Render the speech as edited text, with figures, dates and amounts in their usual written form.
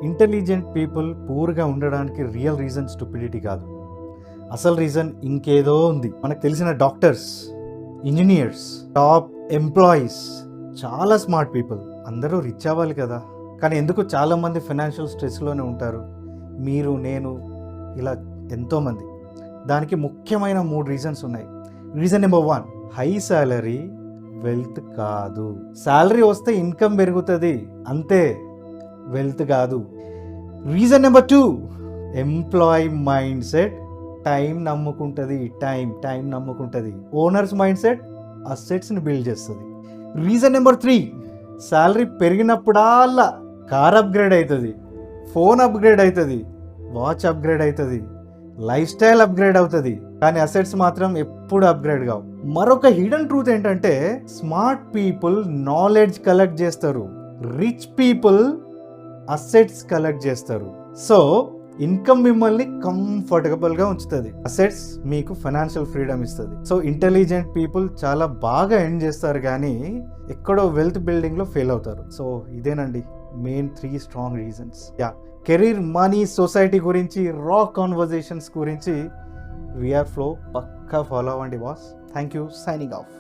Intelligent people పూర్గా ఉండడానికి real reason stupidity కాదు, అసలు రీజన్ ఇంకేదో ఉంది. మనకు తెలిసిన డాక్టర్స్, ఇంజనీర్స్, టాప్ ఎంప్లాయీస్, చాలా స్మార్ట్ పీపుల్ అందరూ రిచ్ అవ్వాలి కదా, కానీ ఎందుకు చాలామంది ఫైనాన్షియల్ స్ట్రెస్లోనే ఉంటారు? మీరు, నేను, ఇలా ఎంతోమంది. దానికి ముఖ్యమైన 3 రీజన్స్ ఉన్నాయి. Reason number 1, high salary wealth కాదు. సాలరీ వస్తే ఇన్కమ్ పెరుగుతుంది అంతే, వెల్త్ కాదు. Reason number 2, employee mindset time నమ్ముకుంటుంది. టైం నమ్ముకుంటుంది. ఓనర్స్ మైండ్ సెట్ అసెట్స్ని బిల్డ్ చేస్తుంది. రీజన్ నెంబర్ 3, సాలరీ పెరిగినప్పుడల్లా కార్ అప్గ్రేడ్ అవుతుంది, ఫోన్ అప్గ్రేడ్ అవుతుంది, వాచ్ అప్గ్రేడ్ అవుతుంది, లైఫ్ స్టైల్ అప్గ్రేడ్ అవుతుంది, కానీ అసెట్స్ మాత్రం ఎప్పుడు అప్గ్రేడ్ కావు. మరొక హిడెన్ ట్రూత్ ఏంటంటే, స్మార్ట్ పీపుల్ నాలెడ్జ్ కలెక్ట్ చేస్తారు, రిచ్ పీపుల్ అసెట్స్ కలెక్ట్ చేస్తారు. సో ఇన్కమ్ మిమ్మల్ని కంఫర్టబుల్గా ఉంచుతుంది, అసెట్స్ మీకు ఫైనాన్షియల్ ఫ్రీడమ్ ఇస్తుంది. సో ఇంటెలిజెంట్ పీపుల్ చాలా బాగా ఎర్న్ చేస్తారు, కానీ ఎక్కడో వెల్త్ బిల్డింగ్లో ఫెయిల్ అవుతారు. సో ఇదేనండి main 3 strong reasons. Career, money, society గురించి రా కాన్వర్జేషన్స్ గురించి విఆర్ ఫ్లో పక్కా ఫాలో అవ్వండి boss. Thank you. Signing off.